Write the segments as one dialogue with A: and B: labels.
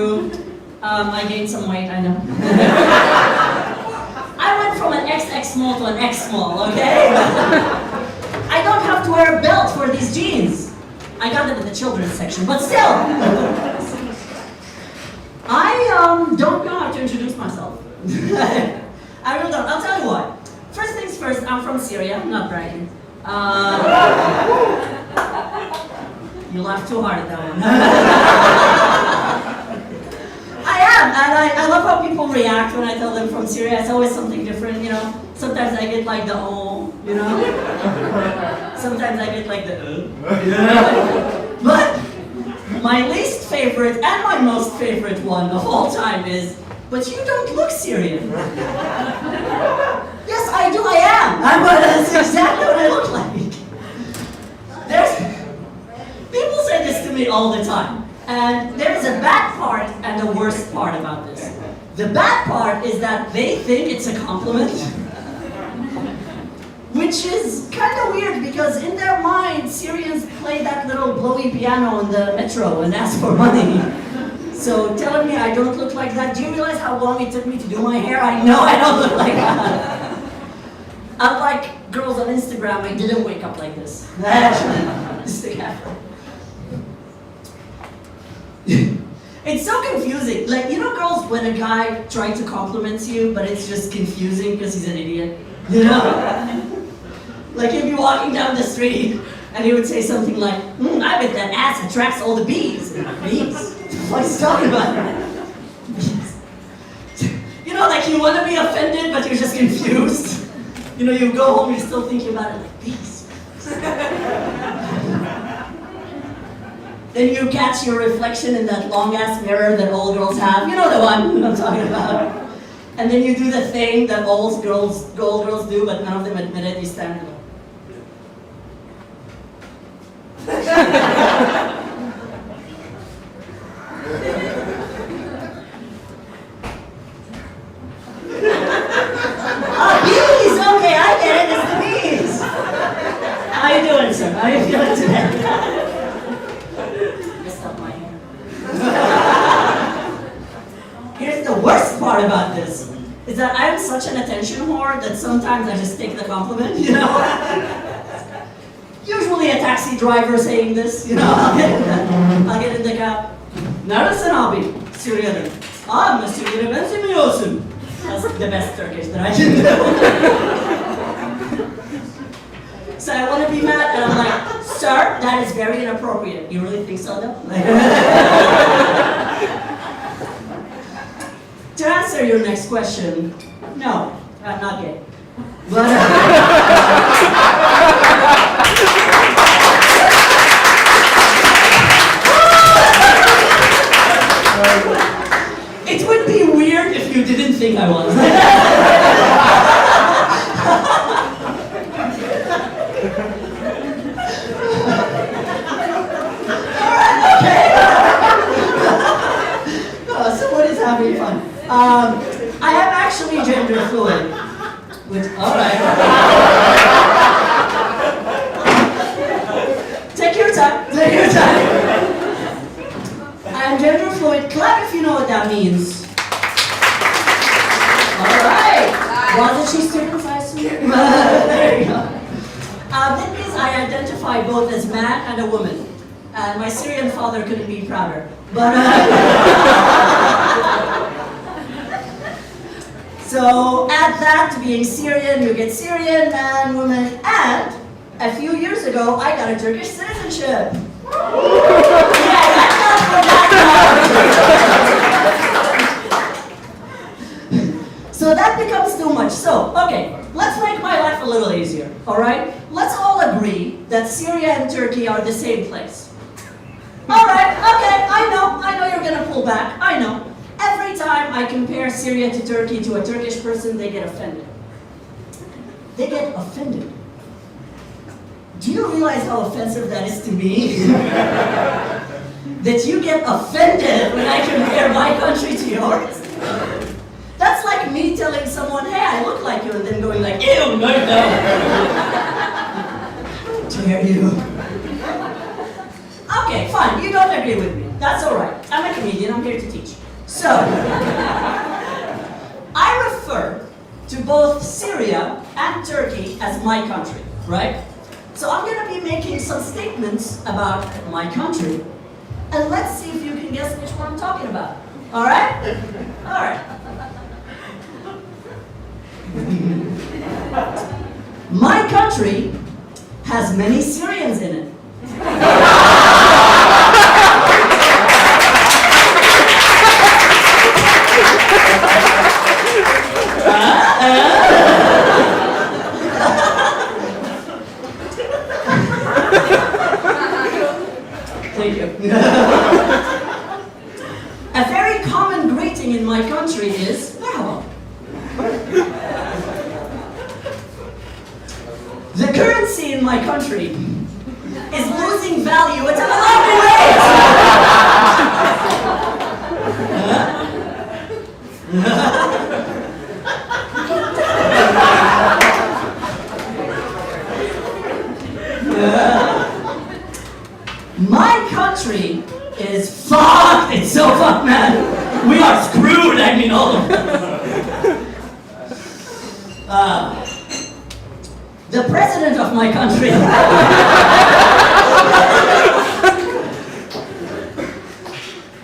A: improved. I gained some weight, I know. I went from an XX small to an X small, okay? I don't have to wear a belt for these jeans. I got them in the children's section, but still. I don't know how to introduce myself. I really don't. I'll tell you what. First things first, I'm from Syria. I'm not bragging. You laughed too hard at that one. I am, and I love how people react when I tell them from Syria. It's always something different, you know. Sometimes I get like the oh, you know. Sometimes I get like the But my least favorite and my most favorite one of all time is, but you don't look Syrian. Yes, I do, I am. That's exactly what I look like. People say this to me all the time. And there's a bad part and a worst part about this. The bad part is that they think it's a compliment. Which is kind of weird because in their mind, Syrians play that little blowy piano in the metro and ask for money. So telling me I don't look like that, do you realize how long it took me to do my hair? I know I don't look like that. Unlike girls on Instagram, I didn't wake up like this. It's so confusing. Like, you know girls, when a guy tries to compliment you, but it's just confusing because he's an idiot? You know? Like he'd be walking down the street and he would say something like, I bet that ass attracts all the bees. Bees? What he's talking about? Bees. You know, like you want to be offended, but you're just confused. You know, you go home, you're still thinking about it like, bees. Then you catch your reflection in that long-ass mirror that all girls have. You know the one I'm talking about. And then you do the thing that all girls do, but none of them admit it. You stand there. Bees! Okay, I get it. It's the bees. How you doing, sir? How you feeling today? Here's the worst part about this, is that I am such an attention whore that sometimes I just take the compliment, you know? Usually a taxi driver saying this, you know, I'll get in the cab. Neredesin abi? Syria'dan. Ama Syria'ya benzemiyorsun. That's the best Turkish that I can do. So I want to be mad, and I'm like, sir, that is very inappropriate. You really think so, though? To answer your next question, no, I'm not gay. But it would be weird if you didn't think I was. Having fun. I am actually gender fluid. Which, alright. Take your time. Take your time. I am gender fluid. Clap if you know what that means. Alright. Wasn't she circumcised? There you go. That means I identify both as man and a woman. And my Syrian father couldn't be prouder. But, so add that to being Syrian, you get Syrian, man, woman, and a few years ago, I got a Turkish citizenship. Yeah, that's not for that. So that becomes too much. So, okay, let's make my life a little easier, all right? Let's all agree that Syria and Turkey are the same place. All right, okay, I know you're gonna pull back, I know. Every time I compare Syria to Turkey to a Turkish person, they get offended. They get offended. Do you realize how offensive that is to me? That you get offended when I compare my country to yours? That's like me telling someone, hey, I look like you, and then going like, ew, no. Dare you? Okay, fine, you don't agree with me. That's alright. I'm a comedian, I'm here to teach. So, I refer to both Syria and Turkey as my country, right? So I'm going to be making some statements about my country, and let's see if you can guess which one I'm talking about. All right? All right. My country has many Syrians in it. Thank you. A very common greeting in my country is "Merhaba." The currency in my country is losing value at an alarming rate. My country is fucked. It's so fucked, man. We are screwed. I mean, all of us. The president of my country.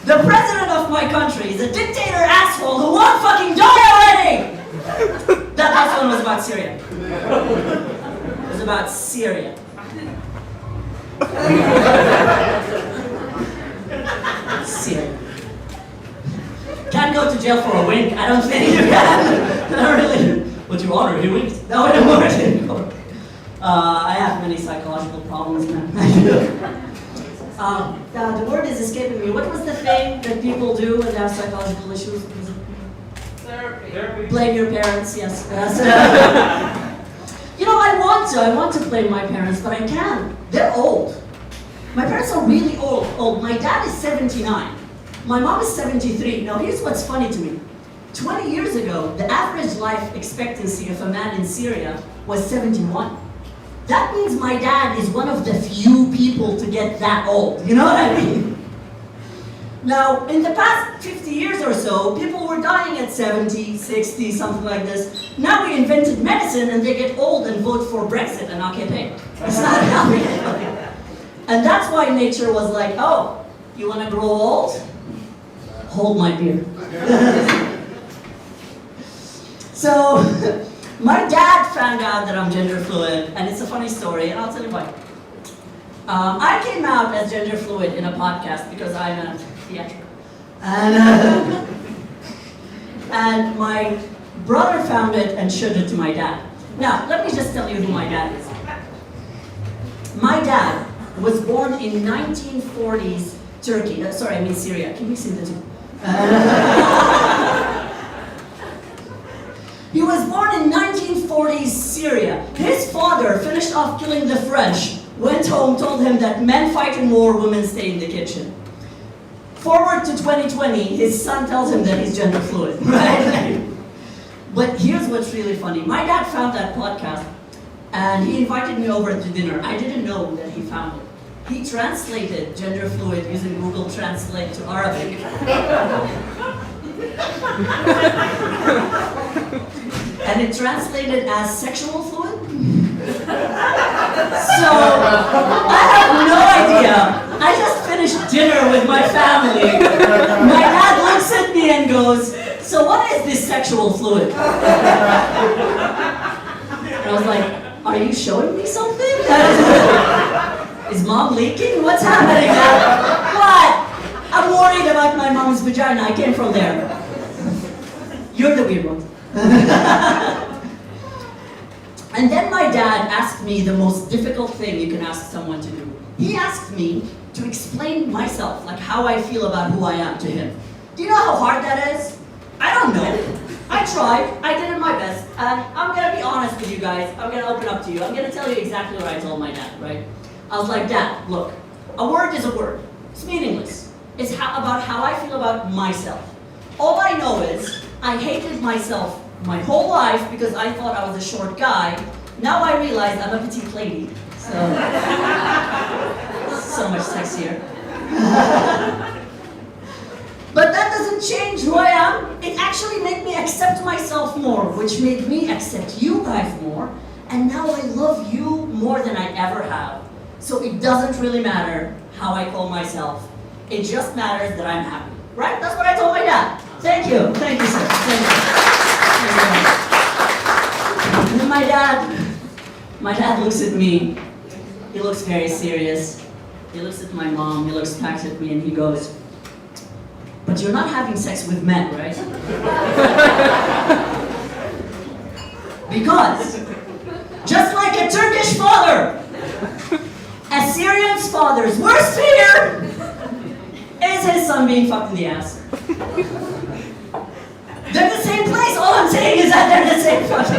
A: The president of my country is a dictator asshole who won't fucking die already. That last one was about Syria. It was about Syria. Syria. Can't go to jail for a wink. I don't think you can. Not really. But Your Honor, he winked. No, I don't. I have many psychological problems, man. I do. The word is escaping me. What was the thing that people do when they have psychological issues?
B: Therapy.
A: Blame your parents, yes. You know, I want to blame my parents, but I can't. They're old. My parents are really old. My dad is 79. My mom is 73. Now, here's what's funny to me. 20 years ago, the average life expectancy of a man in Syria was 71. That means my dad is one of the few people to get that old. You know what I mean? Now, in the past 50 years or so, people were dying at 70, 60, something like this. Now we invented medicine and they get old and vote for Brexit and AKP. It's not happening. And that's why nature was like, oh, you want to grow old? Hold my beer. So, my dad found out that I'm gender fluid, and it's a funny story, and I'll tell you why. I came out as gender fluid in a podcast because I'm a theatrical. And my brother found it and showed it to my dad. Now, let me just tell you who my dad is. My dad was born in 1940s Turkey. Syria. Can we see the two? He was born in 1940s Syria. His father finished off killing the French, went home, told him that men fight in war, women stay in the kitchen. Forward to 2020, his son tells him that he's gender fluid, right? But here's what's really funny. My dad found that podcast, and he invited me over to dinner. I didn't know that he found it. He translated gender fluid using Google Translate to Arabic. And it translated as sexual fluid. So, I have no idea. I just finished dinner with my family. My dad looks at me and goes, so what is this sexual fluid? And I was like, are you showing me something? Is mom leaking? What's happening? What? I'm worried about my mom's vagina. I came from there. You're the weird one. And then my dad asked me the most difficult thing you can ask someone to do. He asked me to explain myself, like how I feel about who I am to him. Do you know how hard that is? I don't know. I tried. I did my best. And I'm going to be honest with you guys. I'm going to open up to you. I'm going to tell you exactly what I told my dad, right? I was like, Dad, look, a word is a word. It's meaningless. It's about how I feel about myself. All I know is I hated myself my whole life because I thought I was a short guy. Now I realize I'm a petite lady. So much sexier. But that doesn't change who I am. It actually made me accept myself more, which made me accept you guys more. And now I love you more than I ever have. So it doesn't really matter how I call myself. It just matters that I'm happy. Right? That's what I told my dad. Thank you. Thank you, sir. Thank you. And then my dad looks at me. He looks very serious. He looks at my mom. He looks back at me and he goes, "But you're not having sex with men, right?" Because, just like a Turkish father, a Syrian's father's worst fear is his son being fucked in the ass. They're the same place. All I'm saying is that they're the same fucking